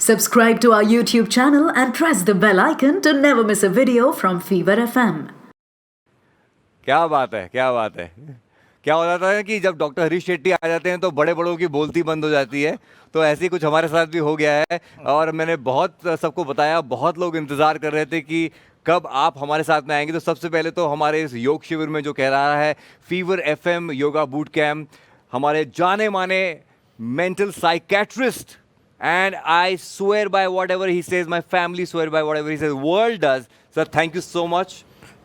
Subscribe to our YouTube channel and press the bell icon to never miss a video from Fever FM. क्या बात है, क्या बात है। क्या हो जाता है कि जब डॉक्टर हरीश शेट्टी आ जाते हैं तो बड़े बड़ों की बोलती बंद हो जाती है। तो ऐसे ही कुछ हमारे साथ भी हो गया है और मैंने बहुत सबको बताया, बहुत लोग इंतज़ार कर रहे थे कि कब आप हमारे साथ में आएंगे। तो सबसे पहले तो हमारे इस योग शिविर में जो कह रहा है fever FM yoga boot camp, हमारे जाने माने mental psychiatrist, and I swear by whatever he says, my family swear by whatever he says, world does. Sir, thank you so much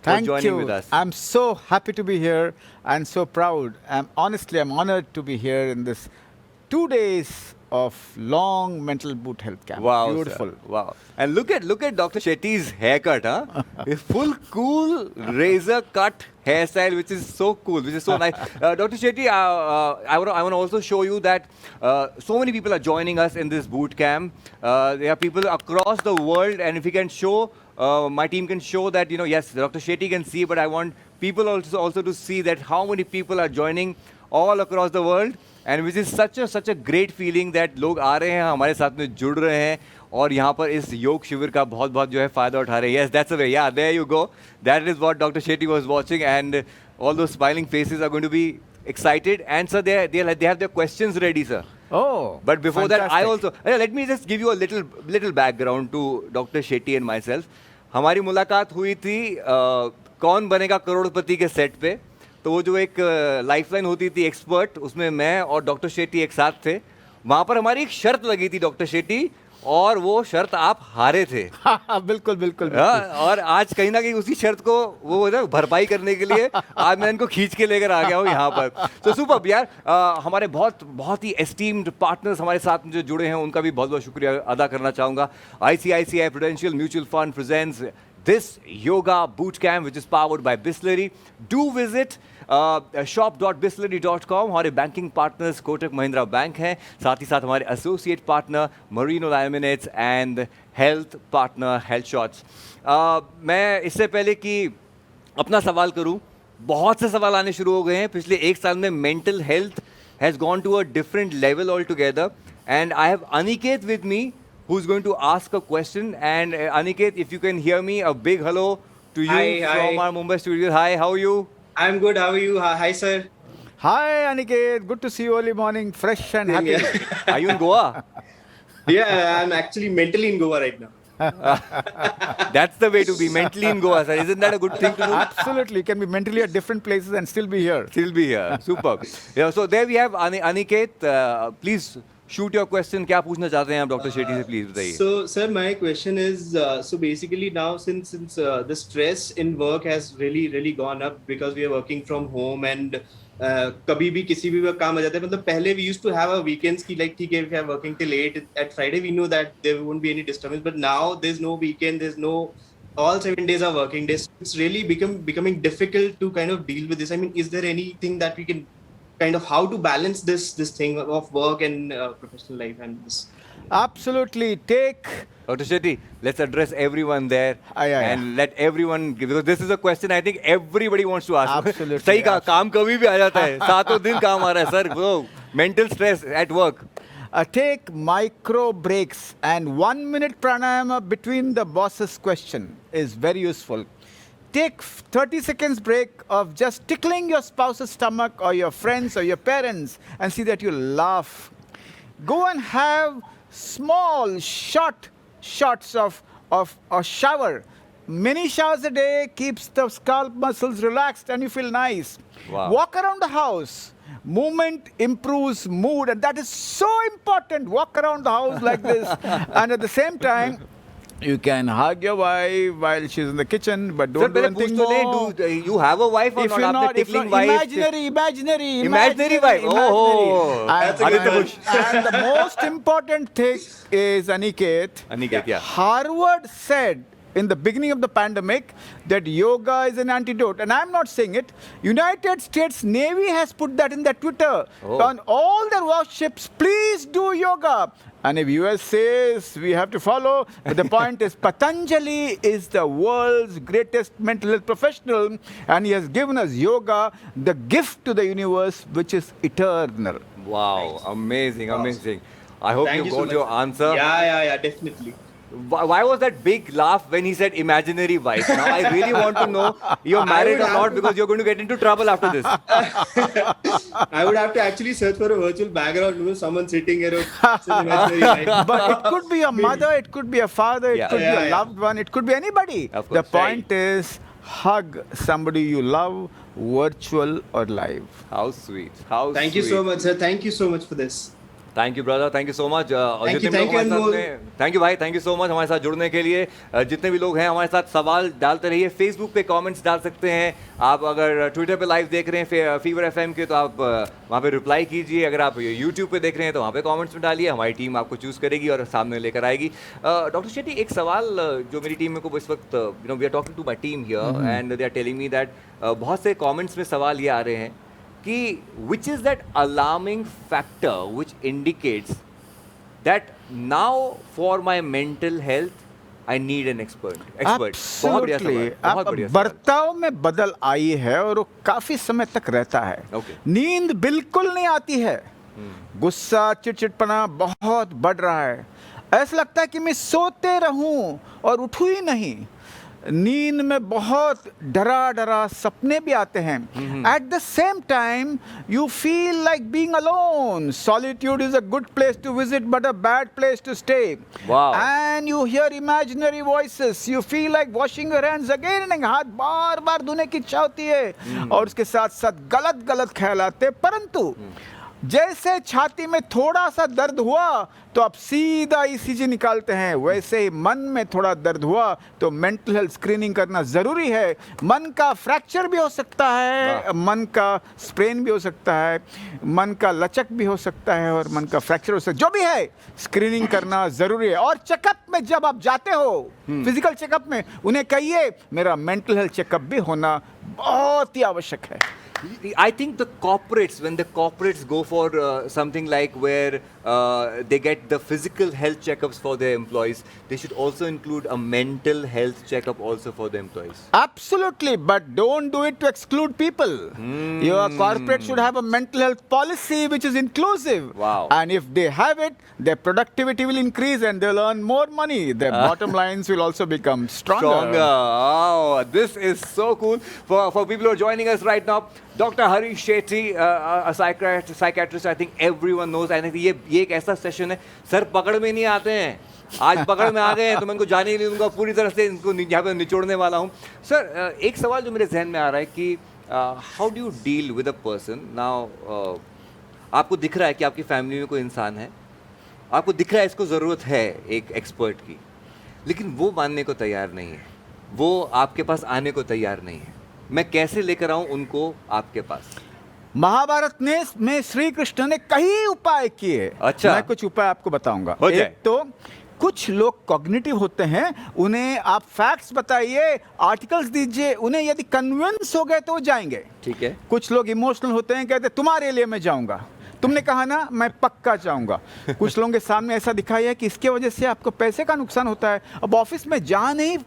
for joining with us. I'm so happy to be here and so proud. I'm honored to be here in this 2 days of long mental boot health camp. Wow, Beautiful. sir. Wow. And look at Dr. Shetty's haircut, huh? A full cool razor cut hairstyle, which is so cool, which is so nice. Dr. Shetty, I want to also show you that so many people are joining us in this boot camp. There are people across the world, and if you can show, my team can show that, yes, Dr. Shetty can see, but I want people also to see that how many people are joining all across the world. And which is such a great feeling that लोग आ रहे हैं, हमारे साथ में जुड़ रहे हैं और यहाँ पर इस योग शिविर का बहुत जो है फ़ायदा उठा रहे हैं. Yes, that's the way. Yeah, there you go. That is what Dr. Shetty was watching, and all those smiling faces are going to be excited. And sir, they have their questions ready, sir. Oh, But before fantastic. that, I also let me just give you a little background to Dr. Shetty and myself. हमारी मुलाकात हुई थी कौन बनेगा करोड़पति के set पे. तो वो जो एक लाइफलाइन होती थी एक्सपर्ट, उसमें मैं और डॉक्टर शेट्टी एक साथ थे. वहाँ पर हमारी एक शर्त लगी थी डॉक्टर शेट्टी, और वो शर्त आप हारे थे. बिल्कुल. और आज कहीं ना कहीं उसी शर्त को वो भरपाई करने के लिए आज मैं इनको खींच के लेकर आ गया हूँ यहाँ पर. तो सुपर यार, हमारे बहुत ही एस्टीम्ड पार्टनर्स हमारे साथ में जो जुड़े हैं उनका भी बहुत शुक्रिया अदा करना चाहूँगा. ICICI Prudential Mutual Fund presents this yoga boot camp, which is powered by Bisleri. Do visit shop.bisleri.com. हमारे banking partners Kotak Mahindra bank हैं, साथ ही साथ हमारे associate partner Merino laminates and health partner health shots. मैं इससे पहले कि अपना सवाल करूं, बहुत से सवाल आने शुरू हो गए हैं. पिछले एक साल में mental health has gone to a different level all together, and I have Aniket with me who's going to ask a question. And Aniket, if you can hear me, a big hello to you from our Mumbai studios. Hi, how are you? I'm good. How are you? Hi, sir. Hi, Aniket. Good to see you early morning, fresh and happy. Yeah. Are you in Goa? Yeah, I'm actually mentally in Goa right now. That's the way to be, mentally in Goa, sir. Isn't that a good thing to do? Absolutely. You can be mentally at different places and still be here. Still be here. Superb. Yeah, so there we have Aniket. Please shoot your question. क्या पूछना चाहते हैं आप doctor Shetty से, please बताइए. So, sir, my question is, so basically now since the stress in work has really gone up because we are working from home, and कभी भी किसी भी वक्त काम आ जाता है. मतलब पहले we used to have a weekends की like ठीक है, if we are working till 8 at Friday, we know that there won't be any disturbance. But now there's no weekend, there's no, all 7 days are working days. It's really becoming difficult to kind of deal with this. I mean, is there anything that we can kind of how to balance this thing of work and professional life and this? Absolutely. Take Dr. Shetty, let's address everyone there and let everyone give, because this is a question I think everybody wants to ask. Absolutely. सही कहा, काम कभी भी आ जाता है, सातों दिन काम आ रहा है सर. वो mental stress at work. Take micro breaks, and 1 minute pranayama between the boss's question is very useful. Take 30 seconds break of just tickling your spouse's stomach or your friends or your parents and see that you laugh. Go and have small shots of a shower. Many showers a day keeps the scalp muscles relaxed and you feel nice. Wow. Walk around the house. Movement improves mood, and that is so important. Walk around the house like this, and at the same time, you can hug your wife while she's in the kitchen, but don't do anything more. Do you have a wife or If not? you're आपने not, tickling wife. imaginary wife. Oh. And the most important thing is, Aniket, yeah. Harvard said in the beginning of the pandemic that yoga is an antidote, and I'm not saying it. United States Navy has put that in their Twitter. On all their warships, please do yoga. And if US says we have to follow, but the point is Patanjali is the world's greatest mental health professional, and he has given us yoga, the gift to the universe, which is eternal. Wow, amazing. I hope Thank you you so got much. your answer. Yeah, definitely. Why was that big laugh when he said imaginary wife? Now I really want to know you're married or not, because you're going to get into trouble after this. I would have to actually search for a virtual background, someone sitting here. It's an imaginary life. But it could be a mother, it could be a father, Yeah. it could be a Yeah. loved one, it could be anybody. Of course. The point is, hug somebody you love, virtual or live. How sweet. How Thank you sweet. so much, sir. Thank you so much for this. Thank you brother, thank you so much. Thank you, Anmol. Thank you भाई, thank you so much हमारे साथ जुड़ने के लिए। जितने भी लोग हैं हमारे साथ सवाल डालते रहिए, फेसबुक पे कमेंट्स डाल सकते हैं आप, अगर ट्विटर पे लाइव देख रहे हैं फीवर एफएम के तो आप वहाँ पे रिप्लाई कीजिए, अगर आप यूट्यूब पे देख रहे हैं तो वहाँ पे कमेंट्स में डालिए, हमारी टीम आपको चूज़ करेगी और सामने लेकर आएगी। डॉक्टर शेट्टी, एक सवाल जो मेरी टीम में को इस वक्त we are talking to my team here and they are telling me that बहुत से कॉमेंट्स में सवाल ये आ रहे हैं कि which is that alarming factor which indicates that now for my mental health I need an expert. बहुत बढ़िया सवाल, Absolutely. बहुत बढ़िया सवाल। बर्ताव में बदल आई है और वो काफी समय तक रहता है। Okay. नींद बिल्कुल नहीं आती है, गुस्सा चिड़चिड़पना बहुत बढ़ रहा है, ऐसा लगता है कि मैं सोते रहूं और उठूं ही नहीं। नींद में बहुत डरा डरा सपने भी आते हैं। At the same time you feel like being alone. Solitude is a good place to visit but a bad place to stay. Wow. And you hear imaginary voices, you feel like washing your hands again and हाथ बार बार धोने की इच्छा होती है और उसके साथ साथ गलत गलत ख्याल आते हैं। परंतु जैसे छाती में थोड़ा सा दर्द हुआ तो आप सीधा ईसीजी निकालते हैं, वैसे ही मन में थोड़ा दर्द हुआ तो मेंटल हेल्थ स्क्रीनिंग करना ज़रूरी है। मन का फ्रैक्चर भी हो सकता है, मन का स्प्रेन भी हो सकता है, मन का लचक भी हो सकता है और मन का फ्रैक्चर हो सकता है। जो भी है स्क्रीनिंग करना ज़रूरी है। और चेकअप में जब आप जाते हो, फिजिकल चेकअप में, उन्हें कहिए मेरा मेंटल हेल्थ चेकअप भी होना बहुत ही आवश्यक है। I think the corporates, when the corporates go for something like where they get the physical health checkups for their employees, they should also include a mental health checkup also for the employees. Absolutely, but don't do it to exclude people. Your corporate should have a mental health policy which is inclusive. Wow. And if they have it, their productivity will increase and they'll earn more money. Their bottom lines will also become stronger. Oh, this is so cool. For people who are joining us right now, Dr. Harish Shetty, a psychiatrist, I think everyone knows. I think ये एक ऐसा session है, sir पकड़ में नहीं आते हैं, आज पकड़ में आ गए हैं तो मैं इनको जाने ही नहीं दूंगा, पूरी तरह से इनको यहाँ पे निचोड़ने वाला हूँ। सर, एक सवाल जो मेरे जहन में आ रहा है कि how do you deal with a person now, आपको दिख रहा है कि आपकी फैमिली में कोई इंसान है, आपको दिख रहा है इसको ज़रूरत है एक एक्सपर्ट की, लेकिन वो मानने को तैयार नहीं है, वो आपके पास आने को तैयार नहीं है, मैं कैसे लेकर आऊं उनको आपके पास? महाभारत में श्री कृष्ण ने कई उपाय किए। अच्छा। मैं कुछ उपाय आपको बताऊंगा। हो जाए। एक तो कुछ लोग कॉग्निटिव होते हैं, उन्हें आप फैक्ट्स बताइए, आर्टिकल्स दीजिए, उन्हें यदि कन्विंस हो गए तो वो जाएंगे। ठीक है। कुछ लोग इमोशनल होते हैं, कहते तुम्हारे लिए मैं जाऊंगा, तुमने कहा ना मैं पक्का जाऊंगा। कुछ लोगों के सामने ऐसा दिखाई है कि इसके वजह से आपको पैसे का नुकसान होता है, अब ऑफिस में जा नहीं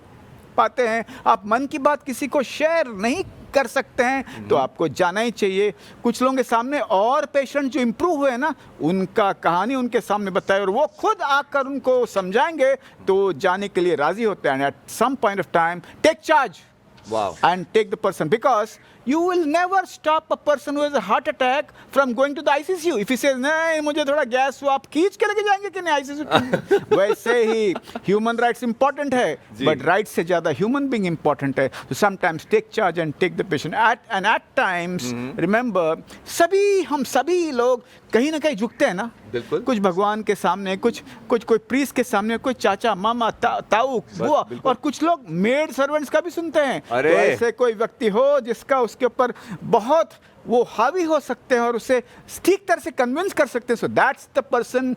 पाते हैं, आप मन की बात किसी को शेयर नहीं कर सकते हैं, तो आपको जाना ही चाहिए। कुछ लोगों के सामने और पेशेंट जो इम्प्रूव हुए ना, उनका कहानी उनके सामने बताए और वो खुद आकर उनको समझाएंगे तो जाने के लिए राजी होते हैं। At some point of time take charge Wow. and take the person, because you will never stop a person who has a heart attack from going to the ICU. If he says नहीं मुझे थोड़ा gas हुआ, आप खींच के लेके जाएंगे कि नहीं ICU? वैसे ही human rights important है, but rights से ज़्यादा human being important है. So sometimes take charge and take the patient. At times remember, हम सभी लोग कहीं ना कहीं झुकते हैं ना। बिल्कुल। कुछ भगवान के सामने, कुछ कोई प्रीस्ट के सामने, कोई चाचा मामा ताऊ बुआ, और कुछ लोग मेड सर्वेंट्स का भी सुनते हैं। अरे। तो ऐसे कोई व्यक्ति हो जिसका उसके ऊपर बहुत वो हावी हो सकते हैं और उसे ठीक तरह से कन्विंस कर सकते हैं, so that's the person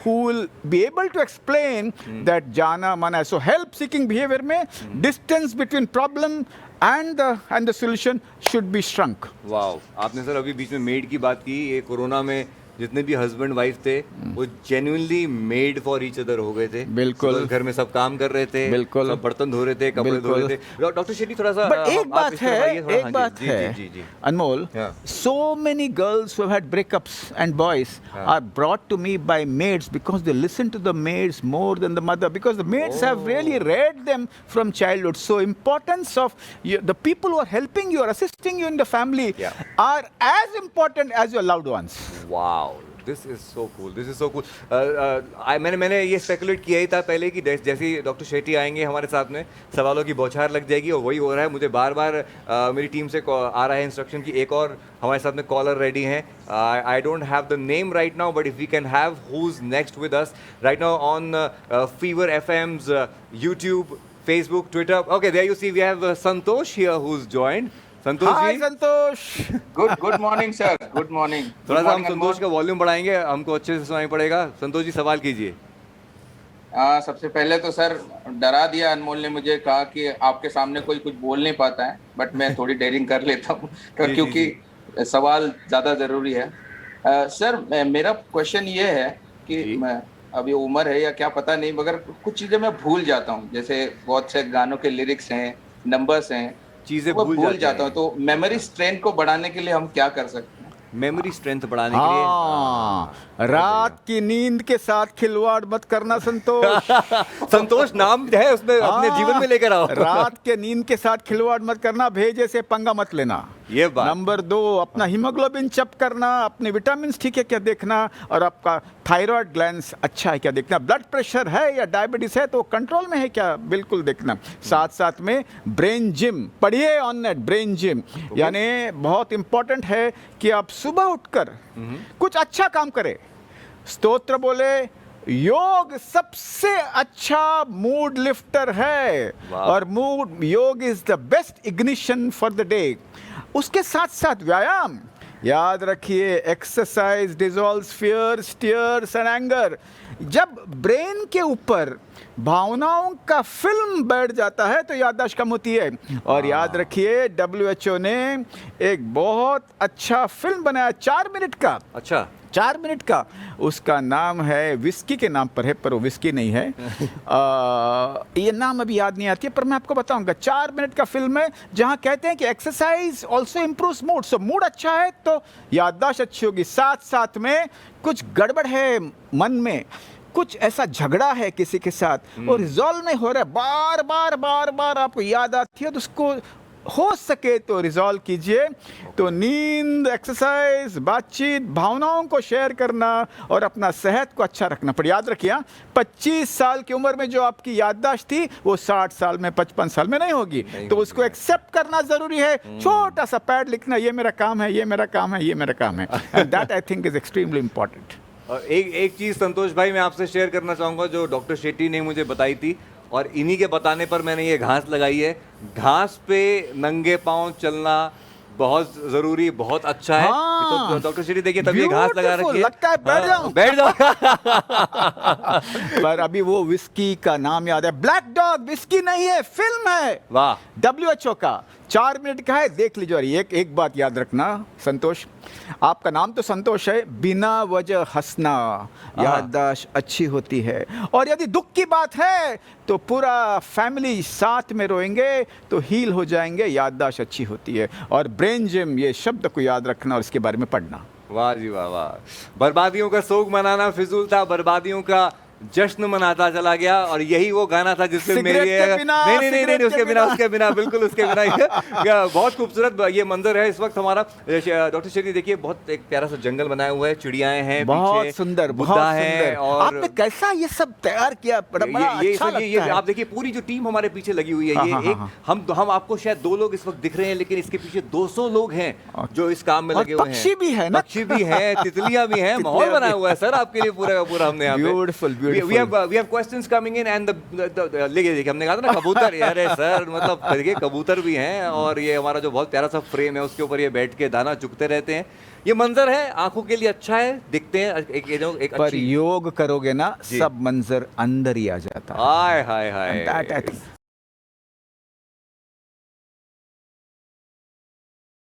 who will be able to explain that जाना माना है। So help seeking behavior में distance between problem and the solution should be shrunk. Wow, आपने सर अभी बीच में मेड की बात की, ये कोरोना में जितने भी हस्बैंड वाइफ थे वो genuinely made for each other हो गए थे। बिल्कुल। सुबह घर में सब काम कर रहे थे, बिल्कुल। सब बर्तन धो रहे थे, कपड़े धो रहे थे। डॉक्टर शेट्टी थोड़ा सा बट एक आप बात इस तरफ आइए है, थोड़ा। एक हाँ बात जी, है जी, जी, जी। अनमोल, Yeah. so many girls who have had breakups and boys are brought to me by maids because they listen to the maids more than the mother, because the maids have really reared them from childhood. So importance of the people who are helping you or assisting you in the family Yeah. are as important as your loved ones. Wow, this is so cool. This is so cool. मैंने ये speculate किया ही था पहले कि जैसे ही doctor Shetty आएंगे हमारे साथ में सवालों की बौछार लग जाएगी, और वही हो रहा है। मुझे बार बार मेरी टीम से आ रहा है इंस्ट्रक्शन कि एक और हमारे साथ में कॉलर रेडी हैं। I don't have the name right now, but if we can have who is next with us right now on fever FMs YouTube, Facebook, Twitter. Okay, there you see we have Santosh here who is joined. Santosh Hi ji, Santosh. Good morning sir, good morning. थोड़ा सा हम संतोष का volume बढ़ाएंगे, हमको अच्छे से सुनाई पड़ेगा। संतोष जी सवाल कीजिए। सबसे पहले तो सर डरा दिया अनमोल ने, मुझे कहा कि आपके सामने कोई कुछ बोल नहीं पाता है, बट मैं थोड़ी डेयरिंग कर लेता हूँ जी, क्योंकि सवाल ज़्यादा ज़रूरी है। सर मेरा क्वेश्चन ये है कि जी। मैं अभी उम्र है या क्या पता नहीं, मगर कुछ चीज़ें मैं भूल जाता हूँ, जैसे बहुत से गानों के लिरिक्स हैं, नंबर्स हैं, चीजें वो भूल जाता हैं। हूँ। तो मेमोरी स्ट्रेंथ को बढ़ाने के लिए हम क्या कर सकते हैं? मेमोरी स्ट्रेंथ बढ़ाने के लिए हाँ, रात की नींद के साथ खिलवाड़ मत करना संतोष। संतोष नाम है उसमें अपने हाँ, जीवन में लेकर आओ। रात के नींद के साथ खिलवाड़ मत करना, भेजे से पंगा मत लेना। ये बात। नंबर 2, अपना हीमोग्लोबिन चेक करना, अपने विटामिन ठीक है क्या देखना, और आपका थायराइड ग्लैंड्स अच्छा है क्या देखना, ब्लड प्रेशर है या डायबिटीज है तो कंट्रोल में है क्या बिल्कुल देखना। साथ साथ में ब्रेन जिम पढ़िए ऑन नेट, ब्रेन जिम यानी बहुत इंपॉर्टेंट है कि आप सुबह उठकर कुछ अच्छा काम करें, स्तोत्र बोले। योग सबसे अच्छा मूड लिफ्टर है, वाह। और yoga is the best ignition for the day. उसके साथ साथ व्यायाम, याद रखिए, exercise dissolves fears, tears and anger. जब ब्रेन के ऊपर भावनाओं का फिल्म बैठ जाता है तो याददाश्त कम होती है। और याद रखिए, WHO ने एक बहुत अच्छा फिल्म बनाया 4 मिनट का। अच्छा, 4 मिनट का, उसका नाम है, विस्की के नाम पर है पर वो विस्की नहीं है। ये नाम अभी याद नहीं आती है, पर मैं आपको बताऊंगा। 4 मिनट का फिल्म है जहां कहते हैं कि exercise also improves mood. So mood अच्छा है तो याददाश्त अच्छी होगी। साथ साथ में कुछ गड़बड़ है मन में, कुछ ऐसा झगड़ा है किसी के साथ और रिजॉल्व नहीं हो रहा है, बार बार बार बार आपको याद आती है, तो उसको हो सके तो रिजॉल्व कीजिए। तो नींद, एक्सरसाइज, बातचीत, भावनाओं को शेयर करना और अपना सेहत को अच्छा रखना। पर याद रखिए, 25 साल की उम्र में जो आपकी याददाश्त थी वो 60 साल में, 55 साल में नहीं होगी। तो उसको एक्सेप्ट करना जरूरी है। छोटा सा पैड लिखना, ये मेरा काम है, ये मेरा काम है, ये मेरा काम है। And that I think is extremely important. और एक चीज संतोष भाई मैं आपसे शेयर करना चाहूंगा जो डॉक्टर शेट्टी ने मुझे बताई थी, और इन्हीं के बताने पर मैंने ये घास लगाई है। घास पे नंगे पांव चलना बहुत जरूरी, बहुत अच्छा है। हाँ। तो डॉक्टर शेट्टी देखिए, तब ये घास लगा रखी है। लगता है बैठ जाऊं। बैठ जाओ। पर अभी वो विस्की का नाम याद है, ब्लैक डॉग। विस्की नहीं है, फिल्म है, वाह। WHO का 4 मिनट का है, देख लीजिए। और एक बात याद रखना संतोष, आपका नाम तो संतोष है, बिना वजह हंसना याददाश्त अच्छी होती है। और यदि दुख की बात है तो पूरा फैमिली साथ में रोएंगे तो हील हो जाएंगे, याददाश्त अच्छी होती है। और ब्रेन जिम, ये शब्द को याद रखना और इसके बारे में पढ़ना। वाह जी वाह, वाह। बर्बादियों का शोक मनाना फिजूल था, बर्बादियों का जश्न मनाता चला गया। और यही वो गाना था जिसमें सिगरेट मेरी के बिना, नहीं सिगरेट उसके के बिना, बिना। उसके बिना, बिल्कुल उसके बिना। ये बहुत खूबसूरत ये मंजर है इस वक्त हमारा। डॉक्टर शेट्टी देखिए, बहुत एक प्यारा सा जंगल बनाया हुआ है, चिड़ियाएं हैं, बहुत पीछे सुंदर, बहुत बुद्धा है। सुंदर। और आपने कैसा ये सब तैयार किया, बड़ा ये अच्छा सर, ये लगता है। आप देखिए, पूरी जो टीम हमारे पीछे लगी हुई है। हाँ, ये हाँ, एक हाँ। हम आपको शायद 2 लोग इस वक्त दिख रहे हैं, लेकिन इसके पीछे 200 लोग हैं जो इस काम में और लगे हुए हैं। पक्षी भी है ना? पक्षी भी हैं, तितलियां भी हैं, माहौल तितलियां बनाया भी। हुआ है सर आपके लिए पूरा का पूरा हमने यहाँ पे। Beautiful, beautiful. We have questions coming in and देखिए हमने कहा था ना कबूतर, अरे सर मतलब देखिए कबूतर भी हैं, और ये हमारा जो बहुत प्यारा सा फ्रेम है उसके ऊपर ये बैठ के दाना चुगते रहते हैं। ये मंजर है, आंखों के लिए अच्छा है, दिखते हैं एक पर अच्छी। योग करोगे ना, जी। सब मंजर अंदर ही आ जाता है। हाय हाय हाय। And that I think